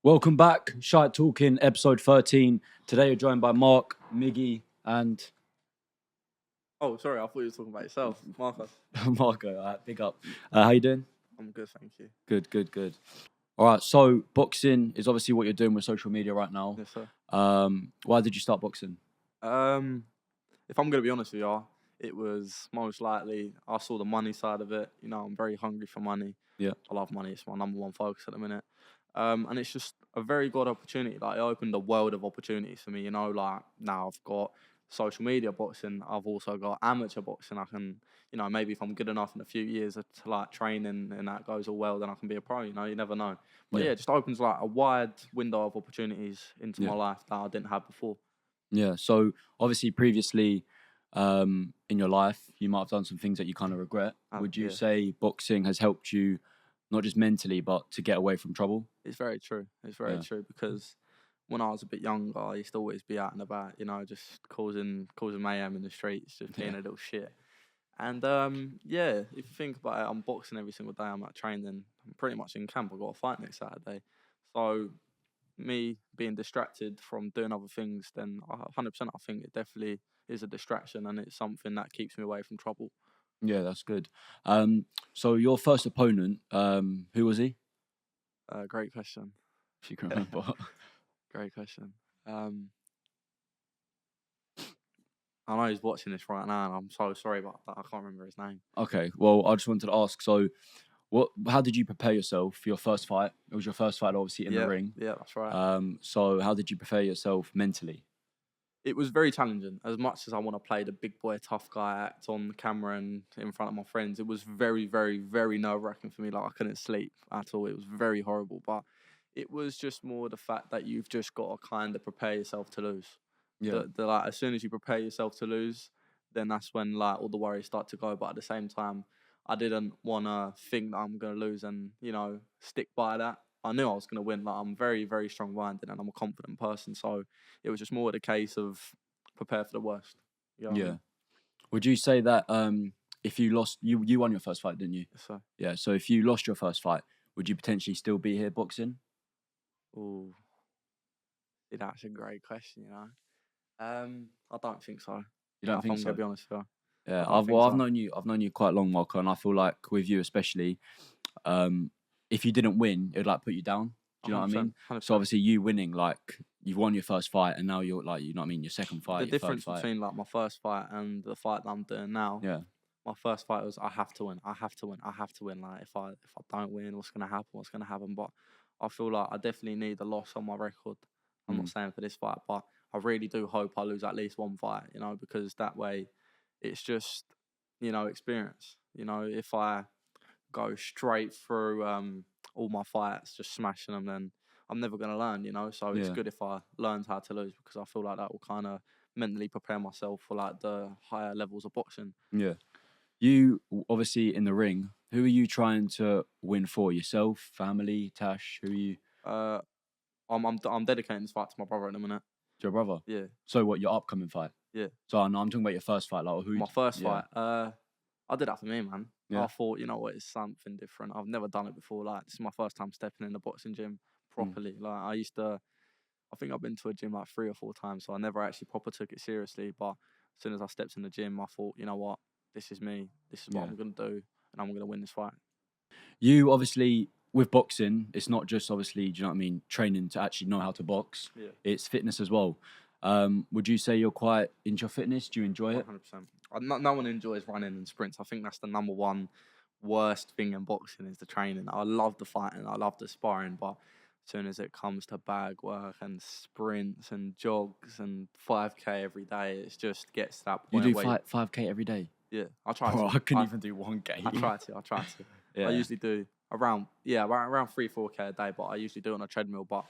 Welcome back, Shite Talking, episode 13. Today you're joined by Mark, Miggy, and Oh, sorry, I thought you were talking about yourself. Marko. Marko. All right, big up. How you doing? I'm good, thank you. Good. All right, so boxing is obviously what you're doing with social media right now. Yes, sir. Why did you start boxing? If I'm going to be honest with you, it was most likely I saw the money side of it. You know, I'm very hungry for money. Yeah. I love money. It's my number one focus at the minute. And it's just a very good opportunity. Like, it opened a world of opportunities for me. You know, like, now I've got social media boxing. I've also got amateur boxing. I can, you know, maybe if I'm good enough in a few years to like training and that goes all well, then I can be a pro. You know, you never know. But yeah, it just opens like a wide window of opportunities into my life that I didn't have before. Yeah. So obviously previously, in your life, you might have done some things that you kind of regret. Would you say boxing has helped you, not just mentally, but to get away from trouble? It's very true. It's very true because when I was a bit younger, I used to always be out and about, you know, just causing mayhem in the streets, just being a little shit. And if you think about it, I'm boxing every single day. I'm at training. I'm pretty much in camp. I've got a fight next Saturday. So me being distracted from doing other things, then 100% I think it definitely is a distraction and it's something that keeps me away from trouble. Yeah, that's good. So your first opponent, who was he? Great question. If you can remember. Great question. I know he's watching this right now, and I'm so sorry about that. I can't remember his name. Okay, well, I just wanted to ask. So, how did you prepare yourself for your first fight? It was your first fight, obviously, in the ring. Yeah, that's right. So how did you prepare yourself mentally? It was very challenging. As much as I want to play the big boy, tough guy act on the camera and in front of my friends, it was very, very, very nerve-wracking for me. Like, I couldn't sleep at all. It was very horrible. But it was just more the fact that you've just got to kind of prepare yourself to lose. Yeah. Like, as soon as you prepare yourself to lose, then that's when like all the worries start to go. But at the same time, I didn't want to think that I'm going to lose and, you know, stick by that. I knew I was going to win. Like, I'm very, very strong-minded and I'm a confident person. So it was just more the case of prepare for the worst. You know what I mean? Would you say that if you lost, you won your first fight, didn't you? Yes, sir. Yeah. So if you lost your first fight, would you potentially still be here boxing? Ooh, that's a great question. You know, I don't think so. You don't think I'm so? gonna be honest with you. Yeah. I've known you quite long, Marko, and I feel like with you especially, if you didn't win, it would like put you down. Do you know what I mean? 100%. So obviously you winning, like you've won your first fight, and now you're like, you know what I mean, your second fight. The your difference third fight. between like my first fight and the fight that I'm doing now. Yeah. My first fight was I have to win. I have to win. I have to win. Like, if I don't win, what's gonna happen? What's gonna happen? But I feel like I definitely need a loss on my record. I'm not saying for this fight, but I really do hope I lose at least one fight. You know, because that way, it's just, you know, experience. You know, if I go straight through all my fights, just smashing them, then I'm never gonna learn. You know, so it's good if I learned how to lose because I feel like that will kind of mentally prepare myself for like the higher levels of boxing. Yeah. You obviously in the ring. Who are you trying to win for? Yourself, family, Tash? Who are you? I'm dedicating this fight to my brother in a minute. To your brother. Yeah. So what? Your upcoming fight? Yeah. So I'm talking about your first fight. Like who? My first fight. I did that for me, man. Yeah. I thought, you know what, it's something different. I've never done it before. Like, this is my first time stepping in the boxing gym properly. Like, I think I've been to a gym like 3 or 4 times, so I never actually proper took it seriously. But as soon as I stepped in the gym, I thought, you know what, this is me. This is what I'm gonna do, and I'm gonna win this fight. You obviously, with boxing, it's not just obviously, do you know what I mean, training to actually know how to box. Yeah. It's fitness as well. Would you say you're quite into your fitness? Do you enjoy it? 100%. No one enjoys running and sprints. I think that's the number one worst thing in boxing is the training. I love the fighting, I love the sparring, but as soon as it comes to bag work and sprints and jogs and 5K every day, it just gets to that point. You do 5K every day? Yeah, I try to. I couldn't even do 1K. I try to. Yeah. I usually do around 3-4K a day, but I usually do it on a treadmill. But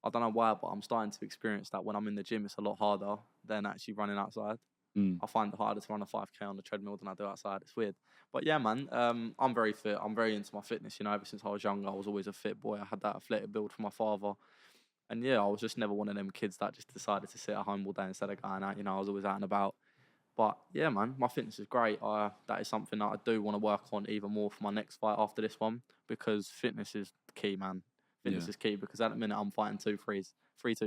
I don't know why, but I'm starting to experience that when I'm in the gym, it's a lot harder than actually running outside. I find it harder to run a 5K on the treadmill than I do outside. It's weird. But yeah, man, I'm very fit. I'm very into my fitness. You know, ever since I was younger, I was always a fit boy. I had that athletic build from my father. And yeah, I was just never one of them kids that just decided to sit at home all day instead of going out. You know, I was always out and about. But yeah, man, my fitness is great. That is something that I do want to work on even more for my next fight after this one because fitness is key, man. Fitness is key because at the minute I'm fighting 3-2,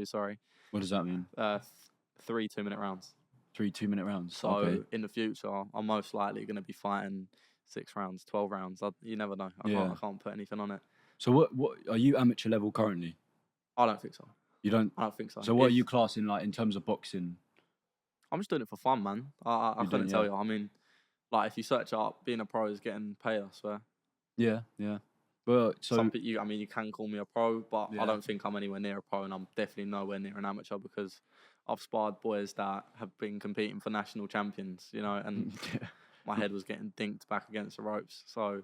sorry. What does that mean? 3 2-minute rounds. 3 2-minute rounds. So okay. in the future, I'm most likely going to be fighting 6 rounds, 12 rounds. You never know. I can't put anything on it. So what are you amateur level currently? I don't think so. You don't? I don't think so. So what are you classing like in terms of boxing? I'm just doing it for fun, man. I couldn't tell you. I mean, like if you search up, being a pro is getting paid, I swear. Yeah. Well, so you can call me a pro, but I don't think I'm anywhere near a pro, and I'm definitely nowhere near an amateur because I've sparred boys that have been competing for national champions, you know, and my head was getting dinked back against the ropes. So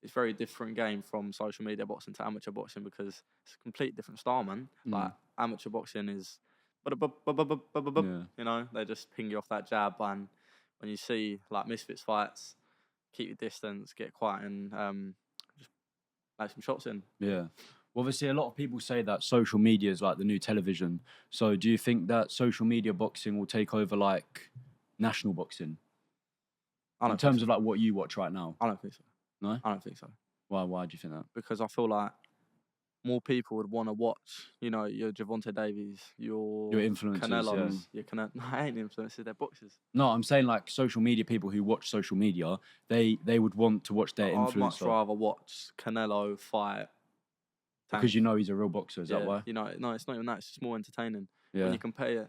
it's a very different game from social media boxing to amateur boxing because it's a completely different style, man. Like amateur boxing is, you know, they just ping you off that jab, and when you see like misfits fights, keep your distance, get quiet, and just make some shots in. Yeah. Well, obviously, a lot of people say that social media is like the new television. So, do you think that social media boxing will take over like national boxing? In terms of like what you watch right now? I don't think so. No? I don't think so. Why do you think that? Because I feel like more people would want to watch, you know, your Javante Davies, your influencers, Canelos, your No, I ain't influencers, they're boxers. No, I'm saying like social media people who watch social media, they would want to watch their influencer. I'd much rather watch Canelo fight Tank. Because you know he's a real boxer, is that why? You know, no, it's not even that. It's just more entertaining. Yeah.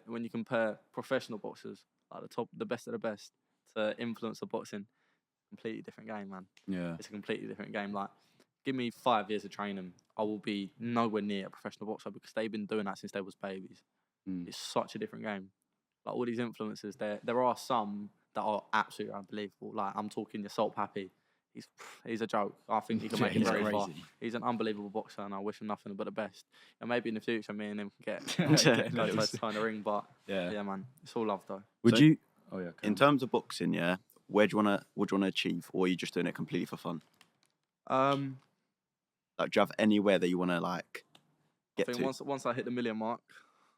When you compare professional boxers, like the best of the best, to influencer boxing, completely different game, man. Yeah. It's a completely different game. Like, give me 5 years of training, I will be nowhere near a professional boxer because they've been doing that since they was babies. It's such a different game. Like all these influencers, there are some that are absolutely unbelievable. Like I'm talking your Salt Pappy. He's a joke. I think he can make it very far. He's an unbelievable boxer, and I wish him nothing but the best. And maybe in the future, me and him can get go to the ring. But yeah, man, it's all love though. Would you? Oh yeah. In terms of boxing, what do you wanna achieve, or are you just doing it completely for fun? Like, do you have anywhere that you wanna like get to? Once I hit the million mark,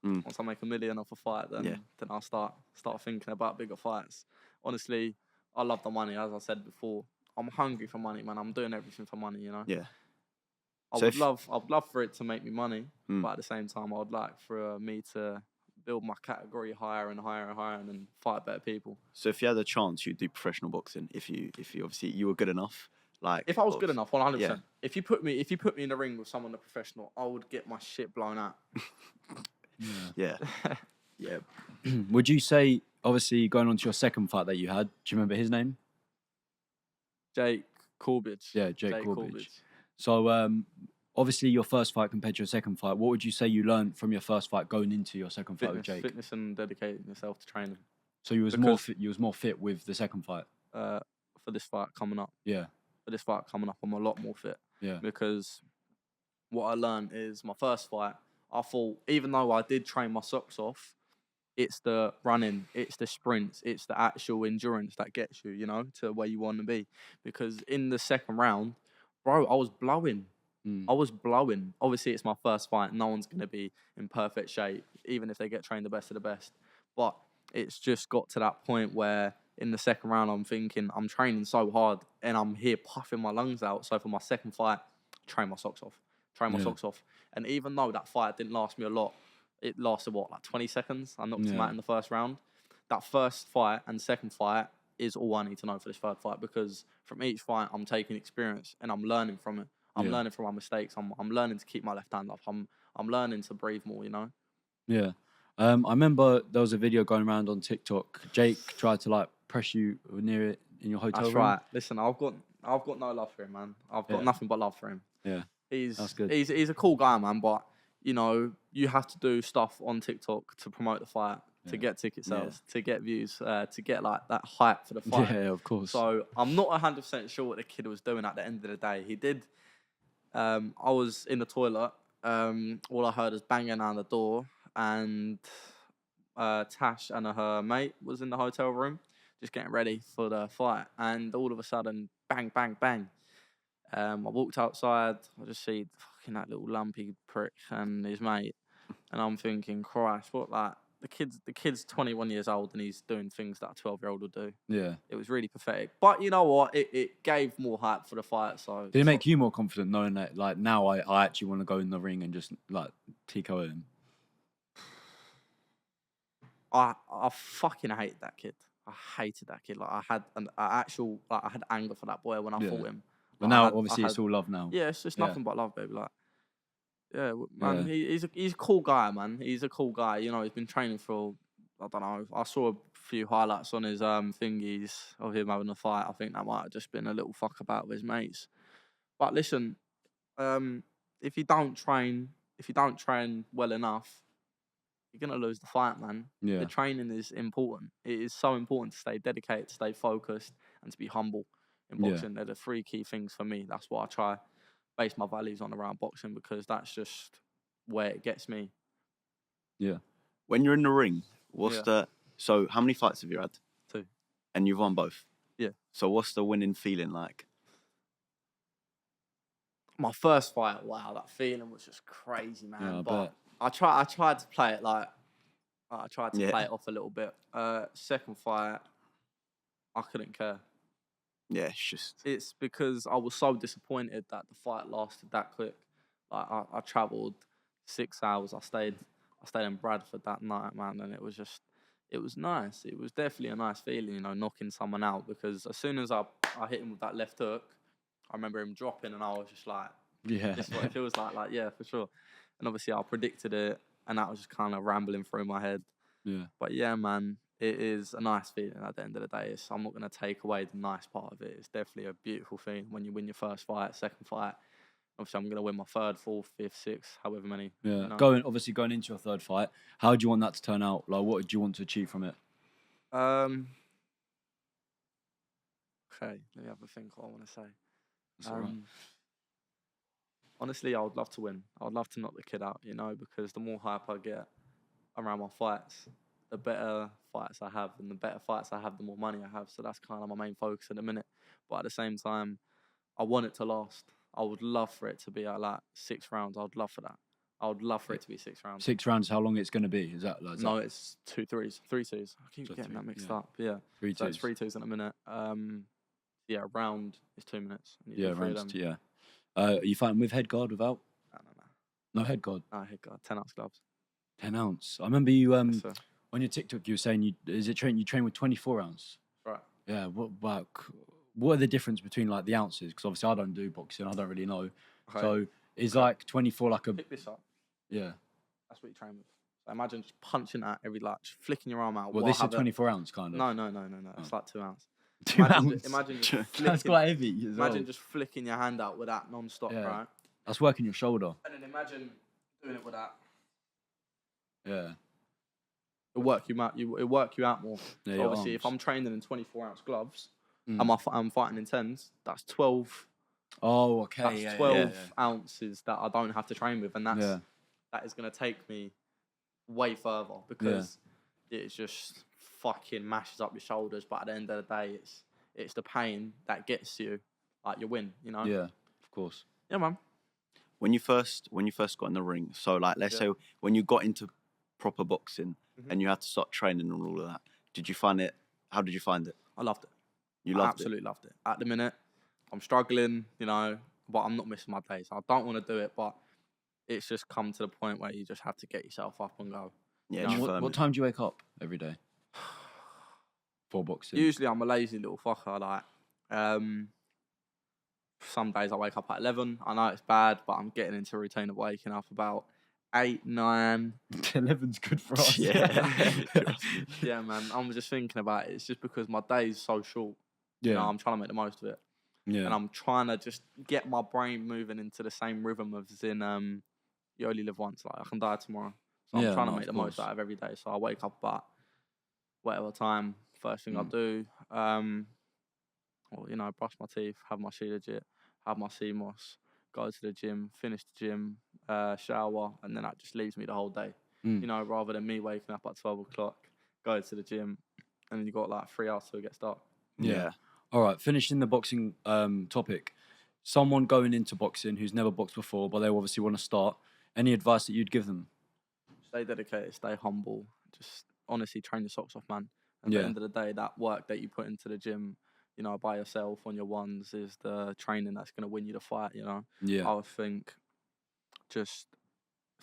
once I make $1 million off a fight, then I'll start thinking about bigger fights. Honestly, I love the money, as I said before. I'm hungry for money, man. I'm doing everything for money, you know. Yeah. I'd love for it to make me money, but at the same time, I would like for me to build my category higher and higher and higher, and then fight better people. So if you had a chance, you'd do professional boxing if you obviously you were good enough. Like if I was good enough, 100%. Yeah. If you put me in the ring with someone that's professional, I would get my shit blown out. Yeah. Would you say, obviously, going on to your second fight that you had, do you remember his name? Jake Corbridge. Yeah, Jake Corbridge. So, obviously, your first fight compared to your second fight, what would you say you learned from your first fight going into your second fight with Jake? Fitness and dedicating yourself to training. So you was more fit with the second fight? For this fight coming up. Yeah. For this fight coming up, I'm a lot more fit. Yeah. Because what I learned is my first fight, I thought, even though I did train my socks off, it's the running, it's the sprints, it's the actual endurance that gets you, you know, to where you want to be. Because in the second round, bro, I was blowing. I was blowing. Obviously, it's my first fight. No one's going to be in perfect shape, even if they get trained the best of the best. But it's just got to that point where in the second round, I'm thinking, I'm training so hard and I'm here puffing my lungs out. So for my second fight, train my socks off. And even though that fight didn't last me a lot, it lasted, like 20 seconds? I knocked him out in the first round. That first fight and second fight is all I need to know for this third fight, because from each fight, I'm taking experience and I'm learning from it. I'm learning from my mistakes. I'm learning to keep my left hand up. I'm learning to breathe more, you know? Yeah. I remember there was a video going around on TikTok. Jake tried to, like, press you near it in your hotel room. That's right. Listen, I've got no love for him, man. I've got nothing but love for him. Yeah. That's good. He's a cool guy, man, but you know, you have to do stuff on TikTok to promote the fight, to get ticket sales, to get views, to get like that hype for the fight. Yeah, of course. So I'm not 100% sure what the kid was doing at the end of the day. He did. I was in the toilet. All I heard was banging on the door, and Tash and her mate was in the hotel room, just getting ready for the fight. And all of a sudden, bang, bang, bang. I walked outside. I just see fucking that little lumpy prick and his mate, and I'm thinking, Christ, what, like, the kid's 21 years old and he's doing things that a 12-year-old would do. Yeah. It was really pathetic. But you know what? It gave more hype for the fight. So Did it make you more confident knowing that, like, now I actually want to go in the ring and just, like, TKO him? I fucking hate that kid. I hated that kid. Like, I had I had anger for that boy when I Yeah. fought him. But Like, now, I had- obviously, I it's had- all love now. Yeah, it's just Yeah. nothing but love, baby. Like, yeah, man, Yeah. he's a cool guy, man. He's a cool guy. You know, he's been training for, I don't know. I saw a few highlights on his thingies of him having a fight. I think that might have just been a little fuck about with his mates. But listen, if you don't train well enough, you're gonna lose the fight, man. Yeah. The training is important. It is so important to stay dedicated, to stay focused, and to be humble in Yeah. boxing. They're the 3 key things for me. That's what I try base my values on around boxing because that's just where it gets me. Yeah. When you're in the ring, Yeah. so how many fights have you had? 2. And you've won both? Yeah. So what's the winning feeling like? My first fight, wow, that feeling was just crazy, man. Yeah, I but bet. I tried to play it like I tried to Yeah. play it off a little bit. Second fight, I couldn't care. Yeah, it's just... It's because I was so disappointed that the fight lasted that quick. Like I travelled 6 hours. I stayed in Bradford that night, man, and it was nice. It was definitely a nice feeling, you know, knocking someone out because as soon as I hit him with that left hook, I remember him dropping, and I was just like, Yeah. this is what it feels like. Like, yeah, for sure. And obviously, I predicted it, and that was just kind of rambling through my head. Yeah. But yeah, man, it is a nice feeling at the end of the day. I'm not going to take away the nice part of it. It's definitely a beautiful feeling when you win your first fight, second fight. Obviously, I'm going to win my third, fourth, fifth, sixth, however many. Yeah. You know? Going into your third fight, how do you want that to turn out? Like, what do you want to achieve from it? Okay, let me have a think what I want to say. That's all right. Honestly, I would love to win. I would love to knock the kid out, you know, because the more hype I get around my fights, the better fights I have, and the better fights I have, the more money I have. So that's kind of my main focus at the minute. But at the same time, I want it to last. I would love for it to be at like 6 rounds. I would love for that. I would love for it to be 6 rounds. 6 rounds, how long it's going to be? Is that No, it's 2 3s, 3 2s. I keep So getting 3, that mixed yeah. up. Yeah, 3 so it's 2s? 3 2s in a minute. Yeah, a round is 2 minutes. And you Yeah, do 3 of rounds. them. Yeah. Are you fighting with head guard, without? No. No head guard. No, hit guard, 10 ounce gloves. 10 ounce. I remember you Yes, sir. on your TikTok you were saying you train with 24 ounce. Right. Yeah. What are the difference between like the ounces? Because obviously I don't do boxing. I don't really know. Okay. So is like 24 like a Pick this up. yeah. That's what you train with. So imagine just punching at every just flicking your arm out. Well, while this is a having- 24 ounce kind of. No. It's like 2 ounce. 2 Imagine, ounce. imagine just That's flicking, quite heavy. As imagine well. just flicking your hand out with that non-stop, Yeah. right? That's working your shoulder. And then imagine doing it with that. Yeah. It'll work you out. It'll work you out more. Yeah, So your obviously, if arms. I'm training in 24 ounce gloves, Mm. and I'm fighting in 10s, that's 12. Oh, okay. That's yeah, 12 yeah. ounces that I don't have to train with, and that is going to take me way further because it just fucking mashes up your shoulders. But at the end of the day, it's the pain that gets you like your win. You know? Yeah, of course. Yeah, man. When you first got in the ring, so like let's say when you got into proper boxing and you had to start training and all of that, how did you find it? I loved it. You I loved absolutely loved it. At the minute, I'm struggling, you know, but I'm not missing my days. I don't want to do it, but it's just come to the point where you just have to get yourself up and go. it? Yeah, No. just What firm it. time do you wake up every day for boxing? Usually, I'm a lazy little fucker. Like, some days I wake up at 11. I know it's bad, but I'm getting into a routine of waking up about 8, 9. 11's good for us. Yeah. Yeah, man. I'm just thinking about it. It's just because my day's so short. You know, I'm trying to make the most of it. Yeah. And I'm trying to just get my brain moving into the same rhythm as in you only live once. Like, I can die tomorrow. So I'm trying to make the most out of every day. So I wake up about whatever time. First thing I do, well, you know, brush my teeth, have my She Legit, have my CMOS, go to the gym, finish the gym, shower, and then that just leaves me the whole day. You know, rather than me waking up at 12 o'clock, go to the gym, and then you got like 3 hours till it gets dark. Yeah. All right. Finishing the boxing topic. Someone going into boxing who's never boxed before, but they obviously want to start. Any advice that you'd give them? Stay dedicated, stay humble, just honestly train your socks off, man. At the end of the day, that work that you put into the gym, you know, by yourself on your ones is the training that's going to win you the fight, you know. I would think just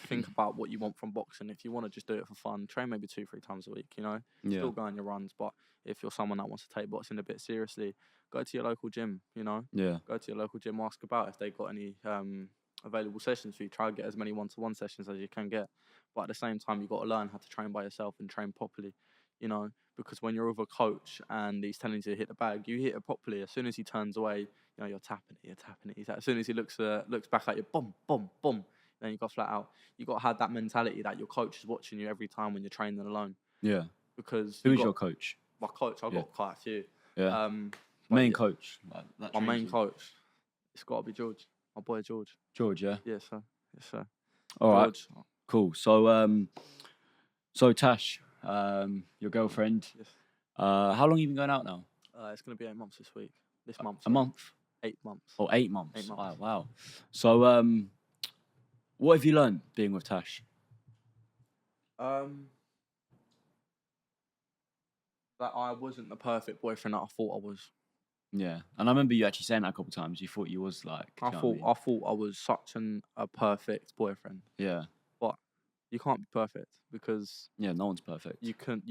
think about what you want from boxing. If you want to just do it for fun, train maybe 2-3 times a week, you know. Still go on your runs, but if you're someone that wants to take boxing a bit seriously, go to your local gym, you know. Go to your local gym, ask about if they've got any available sessions for you. Try and get as many one-to-one sessions as you can get. But at the same time, you've got to learn how to train by yourself and train properly, you know, because when you're with a coach and he's telling you to hit the bag, you hit it properly. As soon as he turns away, you know, you're tapping it. As soon as he looks back at you, boom, boom, boom, then you go flat out. You got to have that mentality that your coach is watching you every time when you're training alone. Yeah. Because who's your coach? My coach, I've got quite a few. Yeah. Main coach. My main coach. It's got to be George. My boy George. George, yeah. Yes, sir. Yes, sir. All George. right. Cool. So Tash, your girlfriend. Yes. How long have you been going out now? It's going to be 8 months this week. This month. A month. 8 months. Oh, 8 months. 8 months. Wow. So what have you learned being with Tash? That I wasn't the perfect boyfriend that I thought I was. Yeah, and I remember you actually saying that a couple of times. You thought you was like. I thought I was such a perfect boyfriend. Yeah. But you can't be perfect because. Yeah, no one's perfect. You can't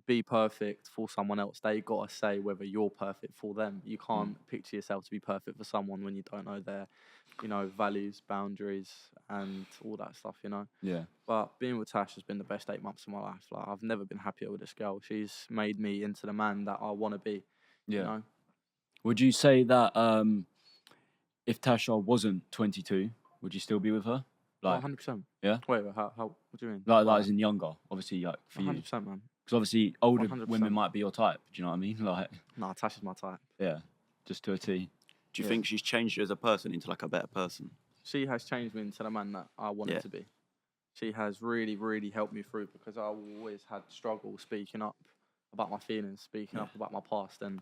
be perfect for someone else. They gotta say whether you're perfect for them. You can't picture yourself to be perfect for someone when you don't know their, you know, values, boundaries, and all that stuff. You know. Yeah. But being with Tash has been the best 8 months of my life. Like I've never been happier with this girl. She's made me into the man that I want to be. Yeah. You know? Would you say that if Tasha wasn't 22, would you still be with her? Like, 100%. Yeah. Wait, how? What do you mean? Like as in younger, obviously, like for 100%, you. 100%, man. Because obviously older 100%. women might be your type. Do you know what I mean? Like. Nah, Tash is my type. Yeah. Just to a T. Do you think she's changed you as a person into like a better person? She has changed me into the man that I wanted to be. She has really, really helped me through because I always had struggle speaking up about my feelings, speaking up about my past. And,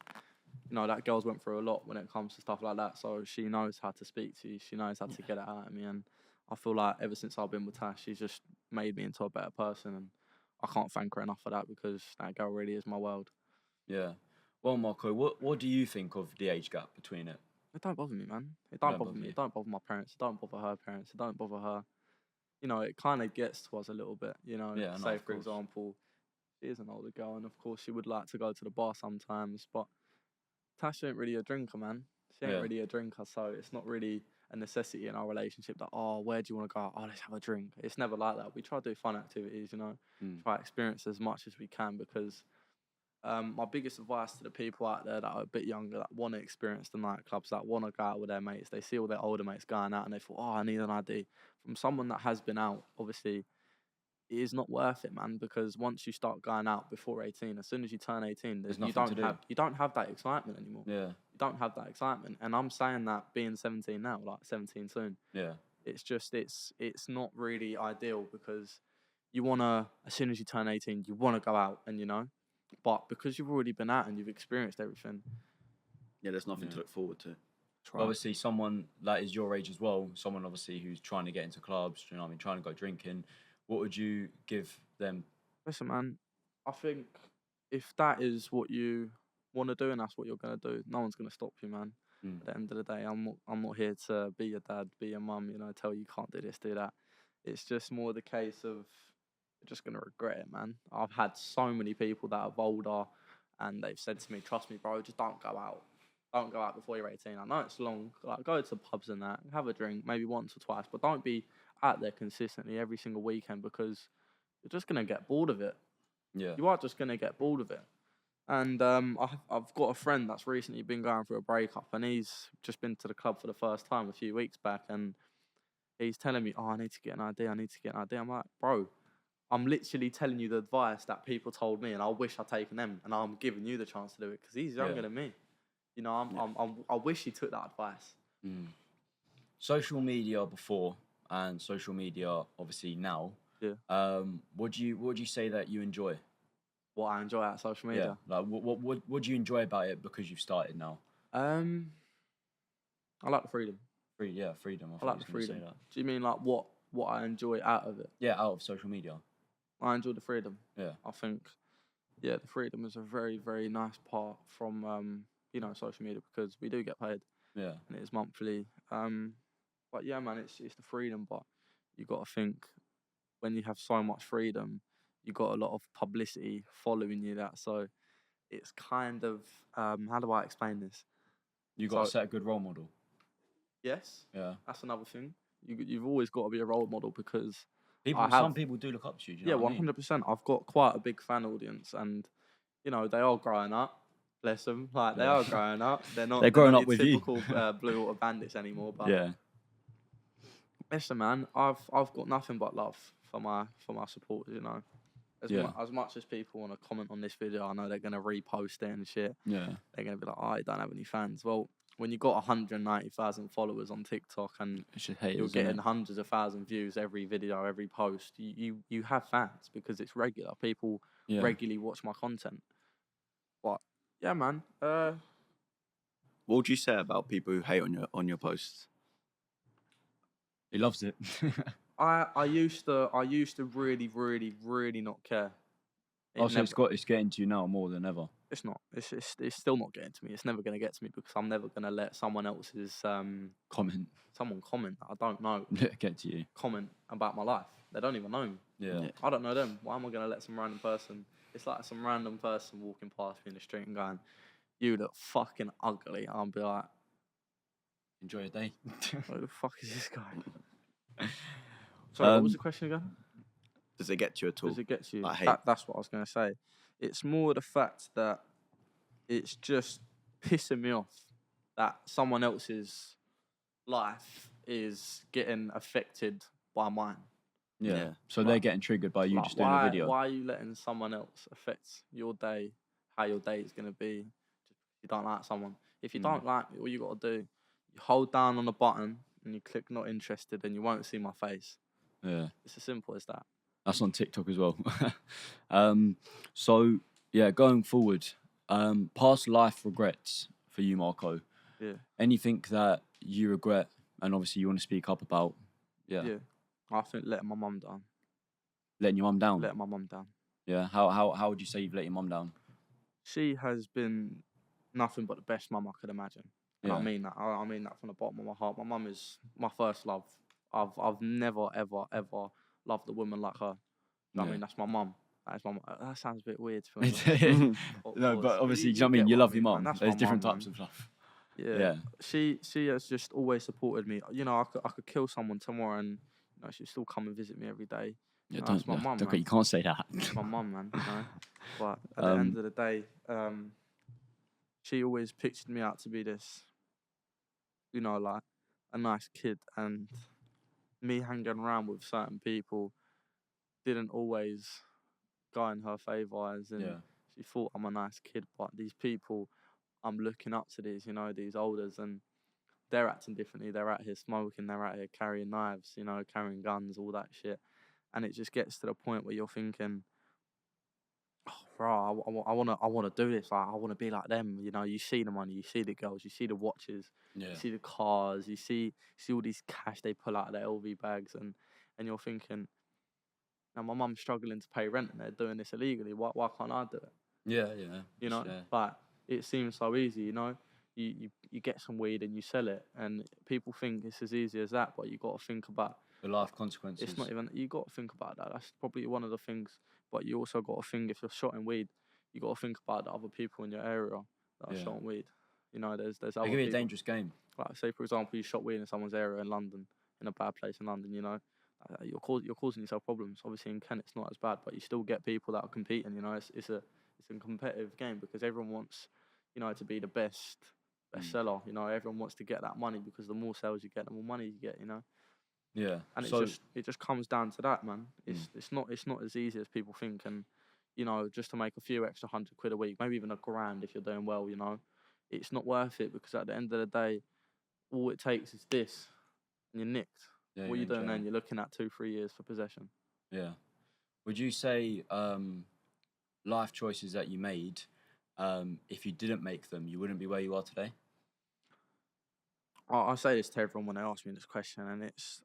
you know, that girl's went through a lot when it comes to stuff like that. So she knows how to speak to you. She knows how to get it out of me. And I feel like ever since I've been with Tash, she's just made me into a better person. And I can't thank her enough for that because that girl really is my world. Yeah. Well, Marko, what do you think of the age gap between it? It don't bother me, man. It don't bother me. It don't bother my parents. It don't bother her parents. It don't bother her. You know, it kind of gets to us a little bit, you know. Yeah, say, for example, she is an older girl, and of course she would like to go to the bar sometimes, but Tash ain't really a drinker, man. She ain't really a drinker, so it's not really a necessity in our relationship that, oh, where do you want to go? Oh, let's have a drink. It's never like that. We try to do fun activities, you know, try to experience as much as we can because my biggest advice to the people out there that are a bit younger, that want to experience the nightclubs, that want to go out with their mates, they see all their older mates going out and they thought, oh, I need an ID. From someone that has been out, obviously, it is not worth it, man, because once you start going out before 18, as soon as you turn 18, you don't have that excitement anymore. Yeah. You don't have that excitement. And I'm saying that being 17 now, like 17 soon. Yeah. It's just, it's not really ideal because you want to, as soon as you turn 18, you want to go out and, you know, but because you've already been out and you've experienced everything. Yeah, there's nothing to look forward to. Right. Obviously, someone that is your age as well, someone obviously who's trying to get into clubs, you know what I mean, trying to go drinking, what would you give them? Listen, man, I think if that is what you want to do and that's what you're going to do, no one's going to stop you, man. At the end of the day, I'm not here to be your dad, be your mum, you know, tell you can't do this, do that. It's just more the case of you're just going to regret it, man. I've had so many people that are older and they've said to me, trust me, bro, just don't go out. Don't go out before you're 18. I know it's long. Like, go to pubs and that, have a drink, maybe once or twice, but don't be out there consistently every single weekend because you're just going to get bored of it. Yeah. You are just going to get bored of it. And I've got a friend that's recently been going through a breakup and he's just been to the club for the first time a few weeks back and he's telling me, oh, I need to get an ID. I'm like, bro, I'm literally telling you the advice that people told me and I wish I'd taken them and I'm giving you the chance to do it because he's younger than me. You know, I wish he took that advice. Social media before and social media obviously now. Yeah. What do you say that you enjoy? What I enjoy out of social media. Yeah. Like what do you enjoy about it because you've started now? I like the freedom. Freedom. I like the freedom. Do you mean like what I enjoy out of it? Yeah, out of social media. I enjoy the freedom. Yeah. I think, the freedom is a very, very nice part from social media because we do get paid Yeah. and it is monthly. But yeah, man, it's the freedom. But you got to think when you have so much freedom, you got a lot of publicity following you. So it's kind of how do I explain this? You got to set a good role model. Yes. Yeah. That's another thing. You've always got to be a role model because some people do look up to you. Do you know what I mean? 100%. I've got quite a big fan audience, and they are growing up. Bless them. Like they are growing up. They're not. They're growing not up with your you. typical Blue Water Bandits anymore. But Yeah. listen, man, I've got nothing but love for my supporters. As much as people want to comment on this video, I know they're gonna repost it and shit. Yeah. They're gonna be like, "Oh, you don't have any fans." Well, when you got 190,000 followers on TikTok and you're getting hundreds of thousands views every video, every post, you have fans because it's regular. People regularly watch my content. But yeah, man. What would you say about people who hate on your posts? He loves it. I used to really, really, really not care. It's getting to you now more than ever. It's not. It's still not getting to me. It's never going to get to me because I'm never going to let someone else's comment that I don't know get to you. Comment about my life. They don't even know me. Yeah. I don't know them. Why am I going to let some random person? It's like some random person walking past me in the street and going, "You look fucking ugly." I'll be like, "Enjoy your day." Who the fuck is this guy? Sorry, what was the question again? Does it get you at all? Does it get to you? Like hate? That's what I was going to say. It's more the fact that it's just pissing me off that someone else's life is getting affected by mine. Yeah. So they're getting triggered by you just doing a video. Why are you letting someone else affect your day, how your day is going to be, just if you don't like someone? If you don't like me, all you got to do, you hold down on the button and you click not interested and you won't see my face. Yeah. It's as simple as that. That's on TikTok as well. So, yeah, going forward, past life regrets for you, Marko. Yeah. Anything that you regret and obviously you want to speak up about? Yeah. Yeah. I think letting my mum down. Letting your mum down? Letting my mum down. Yeah. How would you say you've let your mum down? She has been nothing but the best mum I could imagine. And I mean that. I mean that from the bottom of my heart. My mum is my first love. I've never, ever, ever loved a woman like her. I mean, that's my mum. That is my mum. That sounds a bit weird to me. No, but obviously, do you know what I mean? You love your mum. There's different mum, types of love. Yeah. She has just always supported me. I could kill someone tomorrow and she'd still come and visit me every day. Yeah, that's my mum. You can't say that. It's my mum, man. But at the end of the day, she always pictured me out to be this, like a nice kid, and me hanging around with certain people didn't always go in her favour, as in she thought I'm a nice kid, but these people I'm looking up to, these elders, and they're acting differently. They're out here smoking, they're out here carrying knives, carrying guns, all that shit. And it just gets to the point where you're thinking, oh, bro, I want to do this. Like, I want to be like them. You see the money, you see the girls, you see the watches, you see the cars, you see all these cash they pull out of their LV bags, and you're thinking, now my mum's struggling to pay rent and they're doing this illegally. Why can't I do it? Yeah. But it seems so easy. You get some weed and you sell it, and people think it's as easy as that. But you got to think about the life consequences. It's not even. You got to think about that. That's probably one of the things. But you also got to think, if you're shot in weed, you got to think about the other people in your area that are shot in weed. There's other people. It can be a dangerous game. Like, say for example, you shot weed in someone's area in London, in a bad place in London. You're causing yourself problems. Obviously in Kent it's not as bad, but you still get people that are competing. It's a competitive game because everyone wants, to be the best seller. Everyone wants to get that money because the more sales you get, the more money you get. Yeah. And it just comes down to that, man. It's not as easy as people think, and just to make a few extra £100 a week, maybe even £1,000 if you're doing well, it's not worth it, because at the end of the day, all it takes is this, and you're nicked. Yeah, what are you doing then? You're looking at 2-3 years for possession. Yeah. Would you say life choices that you made, if you didn't make them, you wouldn't be where you are today? I say this to everyone when they ask me this question, and it's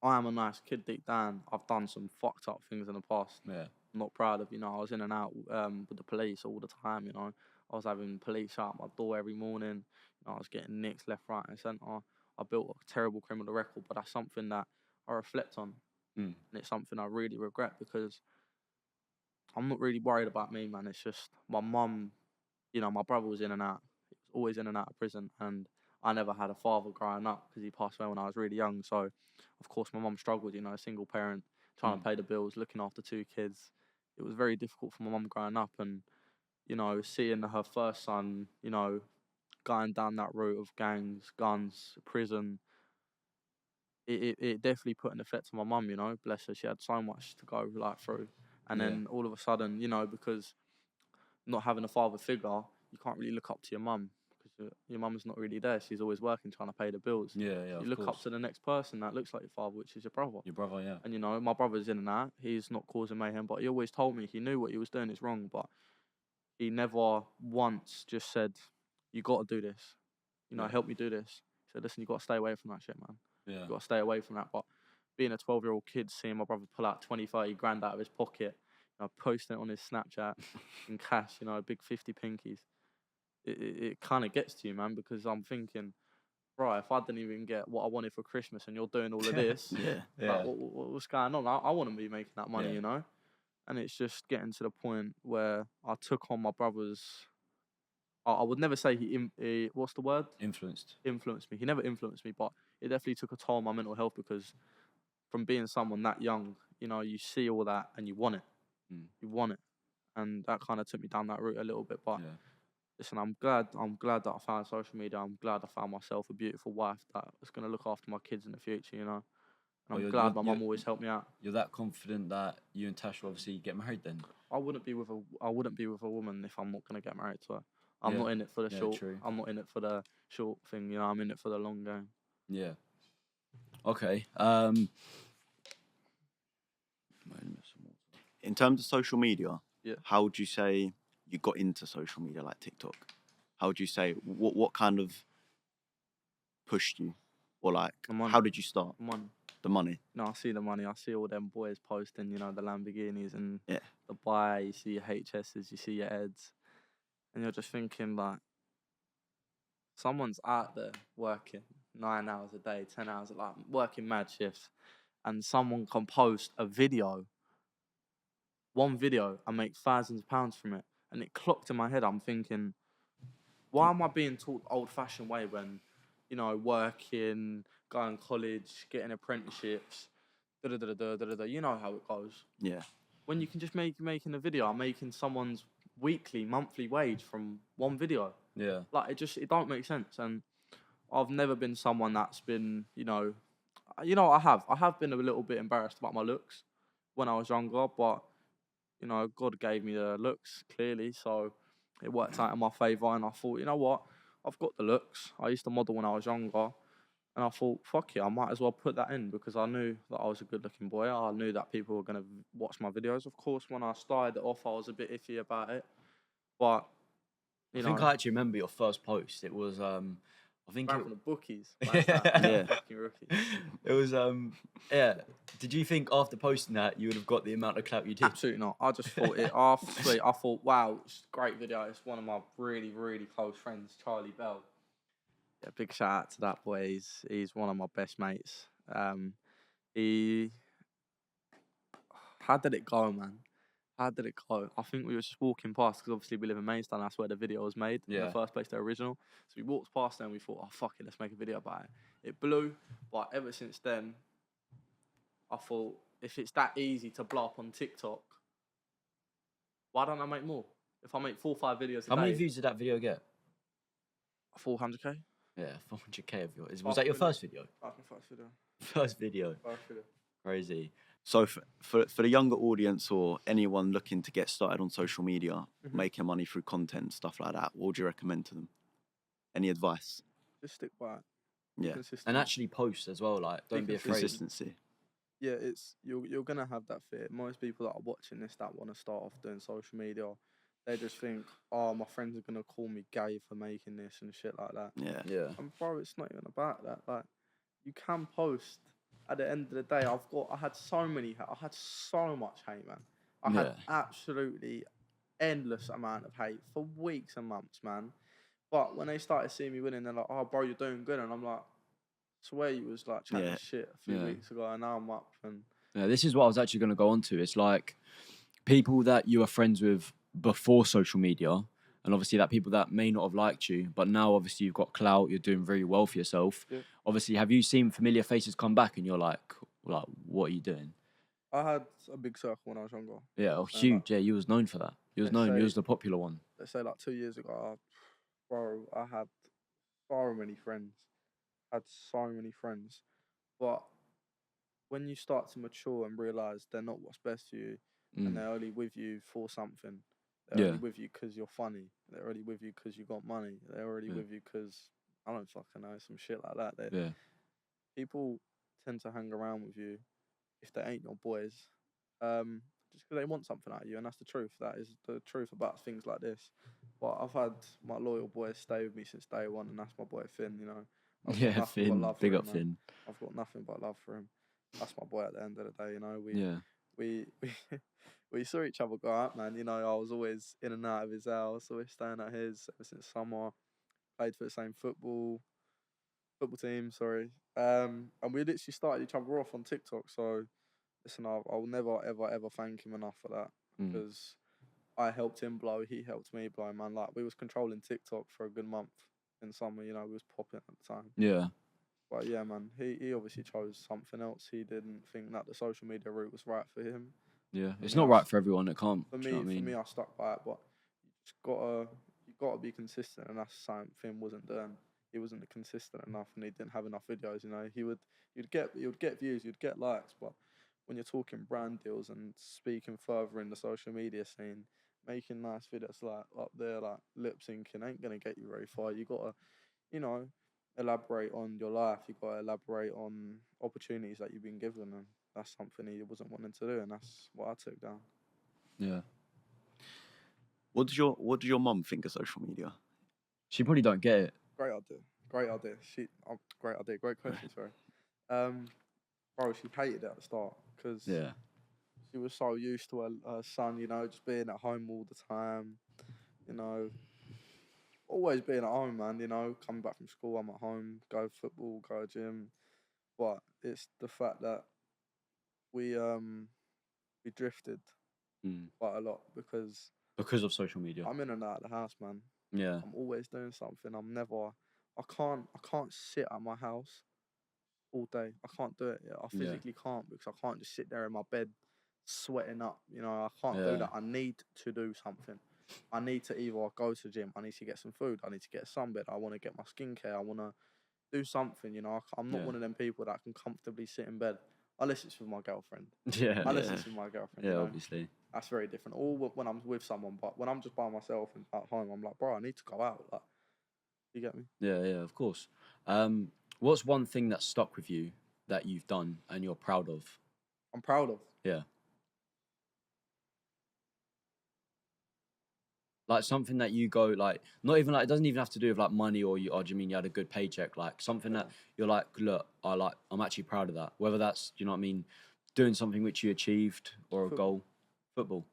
I am a nice kid deep down. I've done some fucked up things in the past. Yeah. I'm not proud of, I was in and out with the police all the time, I was having police out my door every morning. I was getting nicks left, right, and centre. I built a terrible criminal record, but that's something that I reflect on. And it's something I really regret because I'm not really worried about me, man. It's just my mum, my brother was in and out. He was always in and out of prison. And I never had a father growing up because he passed away when I was really young. So, of course, my mum struggled, a single parent, trying to pay the bills, looking after 2 kids. It was very difficult for my mum growing up. And, seeing her first son, going down that route of gangs, guns, prison, it definitely put an effect on my mum, bless her. She had so much to go through. And then all of a sudden, because not having a father figure, you can't really look up to your mum because your mum's not really there. She's always working, trying to pay the bills. Yeah, you look up to the next person that looks like your father, which is your brother. Your brother, yeah. And my brother's in and out. He's not causing mayhem, but he always told me he knew what he was doing is wrong, but he never once just said, "You got to do this. Help me do this." He said, "Listen, you got to stay away from that shit, man. Yeah. You got to stay away from that." But being a 12-year-old kid, seeing my brother pull out 20, 30 grand out of his pocket, posting it on his Snapchat in cash, big 50 pinkies, it kind of gets to you, man, because I'm thinking, right, if I didn't even get what I wanted for Christmas and you're doing all of this, like, what's going on? I want to be making that money, And it's just getting to the point where I took on my brother's. I would never say he what's the word? Influenced me. He never influenced me, but it definitely took a toll on my mental health because from being someone that young, you see all that and you want it. You want it. And that kind of took me down that route a little bit. But listen, I'm glad that I found social media. I'm glad I found myself a beautiful wife that was going to look after my kids in the future, And I'm glad my mum always helped me out. You're that confident that you and Tash will obviously get married then? I wouldn't be with a woman if I'm not going to get married to her. I'm not in it for the short. True. I'm not in it for the short thing, I'm in it for the long game. Yeah. Okay. In terms of social media, Yeah. how would you say you got into social media, like TikTok? How would you say what kind of pushed you, or like how did you start? Money. The money. No, I see the money. I see all them boys posting, the Lamborghinis and Yeah. the buy. You see your HSs, you see your Eds, and you're just thinking like, someone's out there working 9 hours a day, 10 hours, like working mad shifts, and someone can post one video, and make thousands of pounds from it. And it clocked in my head. I'm thinking, why am I being taught the old-fashioned way when, working, going to college, getting apprenticeships, you know how it goes. Yeah. When you can just making a video, I'm making someone's weekly, monthly wage from one video. Yeah. Like, it don't make sense. And I've never been someone that's been, I have been a little bit embarrassed about my looks when I was younger, but, God gave me the looks, clearly, so it worked out in my favour, and I thought, you know what, I've got the looks. I used to model when I was younger, and I thought, fuck yeah, I might as well put that in because I knew that I was a good-looking boy. I knew that people were going to watch my videos. Of course, when I started it off, I was a bit iffy about it, but, I think I actually remember your first post. It was I think from the bookies. Yeah. Fucking rookie. It was yeah. Did you think after posting that you would have got the amount of clout you did? Absolutely not. I just thought I thought, wow, it's a great video. It's one of my really, really close friends, Charlie Bell. Yeah, big shout out to that boy. He's one of my best mates. How did it go, man? How did it go? I think we were just walking past because obviously we live in Maidstone. That's where the video was made in the first place, the original. So we walked past there and we thought, oh, fuck it, let's make a video about it. It blew, but ever since then, I thought, if it's that easy to blow up on TikTok, why don't I make more? If I make 4 or 5 videos a day. How many views did that video get? 400k? Yeah, 400k of yours. Was that your first video? That's my first video. First video. First video. Crazy. So for the younger audience or anyone looking to get started on social media, making money through content, stuff like that, what would you recommend to them? Any advice? Just stick by it. Yeah. And actually post as well, like don't be afraid. Consistency. Yeah, you're gonna have that fear. Most people that are watching this that want to start off doing social media, they just think, oh, my friends are gonna call me gay for making this and shit like that. Yeah. Yeah. And bro, it's not even about that. Like, you can post at the end of the day, I had so much hate, man. I had Yeah. absolutely endless amount of hate for weeks and months, man. But when they started seeing me winning, they're like, "Oh, bro, you're doing good," and I'm like, "Swear you was like chatting Yeah. shit a few Yeah. weeks ago, and now I'm up." And Yeah, this is what I was actually going to go on to. It's like people that you were friends with before social media, and obviously that people that may not have liked you, but now obviously you've got clout, you're doing very well for yourself. Yeah. Obviously, have you seen familiar faces come back and you're like, what are you doing? I had a big circle when I was younger. Yeah, oh, And, like, huge. Yeah, you was known for that. You was let's known. You say, was the popular one. let's say like 2 years ago, bro, I had so many friends. Had so many friends, but when you start to mature and realize they're not what's best for you, and Mm. they're only with you for something, they're Yeah. only with you because you're funny. They're only with you because you got money. They're already Yeah. with you because I don't fucking know, some shit like that. Yeah. People tend to hang around with you if they ain't your boys, just because they want something out of you, and that's the truth. That is the truth about things like this. But I've had my loyal boys stay with me since day one, and that's my boy Finn. You know, I've got Yeah, nothing but Finn. love Big for up him, man. Finn. I've got nothing but love for him. That's my boy at the end of the day. You know, Yeah. we we saw each other go out, man. You know, I was always in and out of his house, always staying at his ever since summer. Played for the same football team, sorry. And we literally started each other off on TikTok. So listen, I'll never ever ever thank him enough for that, Mm. because I helped him blow, he helped me blow, man. Like, we was controlling TikTok for a good month in summer. You know, we was popping at the time. Yeah. But yeah, man, he obviously chose something else. He didn't think that the social media route was right for him. Yeah. For It's me, not right for everyone. It can't. For Do you know me, what I mean? I stuck by it. But you gotta be consistent, and that's something Finn wasn't doing. He wasn't consistent enough, and he didn't have enough videos. You know, you'd get views, you'd get likes, but when you're talking brand deals and speaking further in the social media scene, making nice videos like up there, like lip syncing, ain't gonna get you very far. You gotta, you know, elaborate on your life. You gotta elaborate on opportunities that you've been given, and that's something he wasn't wanting to do, and that's what I took down. Yeah. What does your mum think of social media? She probably don't get it. Great idea. Great idea. Great idea. Great question. Sorry. Bro, she hated it at the start because Yeah. she was so used to her son, you know, just being at home all the time, you know, always being at home, man. You know, coming back from school, I'm at home, go football, go gym. But it's the fact that we drifted Mm. quite a lot because Because of social media. I'm in and out of the house, man. Yeah. I'm always doing something. I can't sit at my house all day. I can't do it. I Yeah. physically can't, because I can't just sit there in my bed sweating up. You know, I can't Yeah. do that. I need to do something. I need to either go to the gym. I need to get some food. I need to get a sunbed. I want to get my skincare. I want to do something. You know, I'm not Yeah. one of them people that can comfortably sit in bed. Unless it's with my girlfriend. Yeah. Unless Yeah. it's with my girlfriend. Yeah, You know? obviously. That's very different. Or when I'm with someone, but when I'm just by myself and at home, I'm like, bro, I need to go out. Like, you get me? Yeah, yeah, of course. What's one thing that stuck with you that you've done and you're proud of? I'm proud of. Yeah. Like something that you go like, not even like, it doesn't even have to do with like money or do you mean you had a good paycheck? Like something that you're like, look, I'm actually proud of that. Whether that's, do you know what I mean, doing something which you achieved or a Football. goal. Football.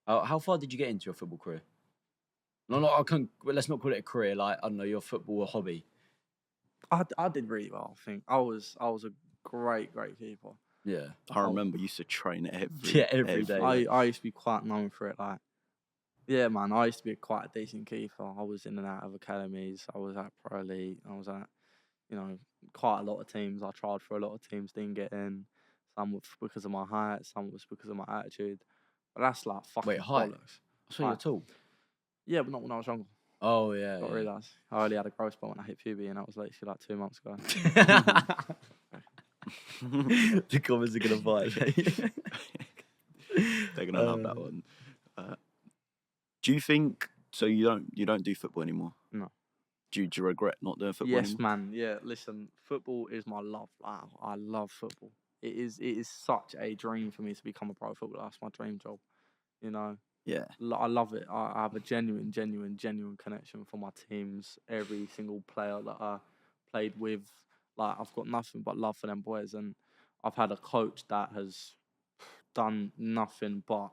How far did you get into your football career? No, I can't. Let's not call it a career. Like, I don't know, your football hobby. I did really well. I think I was a great keeper. Yeah. I remember you used to train every every day. I used to be quite known for it. Like, yeah, man, I used to be quite a decent keeper. I was in and out of academies. I was at Pro Elite. I was at, you know, quite a lot of teams. I tried for a lot of teams, didn't get in. Some was because of my height, some was because of my attitude. But that's like fucking Wait, height? bollocks. I saw you're tall. Yeah, but not when I was younger. Oh, yeah. Got to realise. I only had a growth spot when I hit puberty, and that was literally like 2 months ago. The comments are going to bite. They're gonna love that one. Do you think so? You don't do football anymore? No. Do you regret not doing football Yes, anymore? man. Yeah, listen, football is my love. I love football. It is such a dream for me to become a pro footballer. That's my dream job. You know, Yeah. I love it. I have a genuine connection for my teams. Every single player that I played with, like, I've got nothing but love for them boys, and I've had a coach that has done nothing but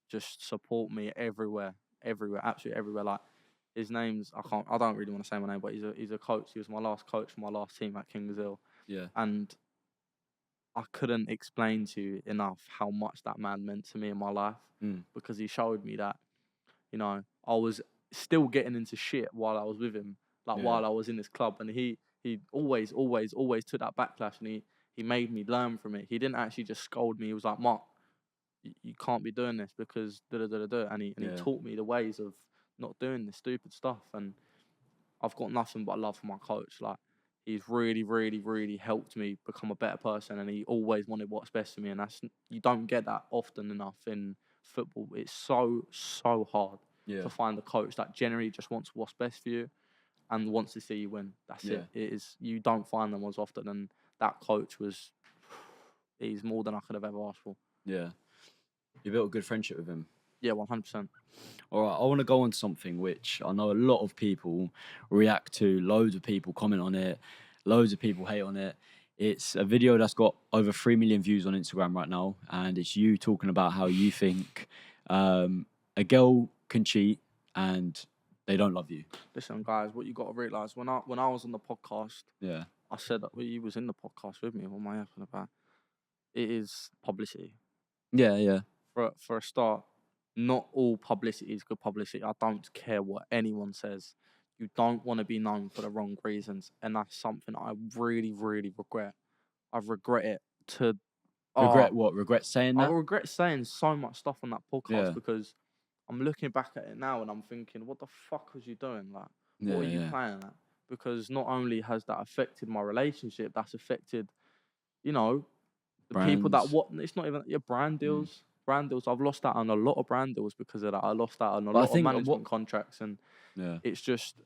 just support me everywhere, absolutely everywhere. Like his name's I don't really want to say my name, but he's a coach. He was my last coach for my last team at Kings Hill. Yeah. And I couldn't explain to you enough how much that man meant to me in my life, because he showed me that, you know, I was still getting into shit while I was with him, like while I was in this club, and he always took that backlash, and he made me learn from it. He didn't actually just scold me. He was like, Mark, you can't be doing this because and he taught me the ways of not doing this stupid stuff. And I've got nothing but love for my coach. Like, he's really, really, really helped me become a better person, and he always wanted what's best for me. And you don't get that often enough in football. It's so hard to find a coach that generally just wants what's best for you and wants to see you win. That's it. It is. You don't find them as often, and that coach he's more than I could have ever asked for. Yeah. You built a good friendship with him. Yeah, 100%. All right, I want to go on to something which I know a lot of people react to, loads of people comment on it, loads of people hate on it. It's a video that's got over 3 million views on Instagram right now, and it's you talking about how you think a girl can cheat and they don't love you. Listen, guys, what you got to realise, when I was on the podcast, I said that he was in the podcast with me. What am I talking about? It is publicity. Yeah. For a start, not all publicity is good publicity. I don't care what anyone says. You don't want to be known for the wrong reasons, and that's something I really, really regret. I regret it to... Regret what? Regret saying that? I regret saying so much stuff on that podcast because I'm looking back at it now and I'm thinking, what the fuck was you doing? Like, what are you playing at? Because not only has that affected my relationship, that's affected, you know, the people that it's not even your brand deals. Brand deals. I've lost out on a lot of brand deals because of that. I lost out on a lot of management contracts, and it's just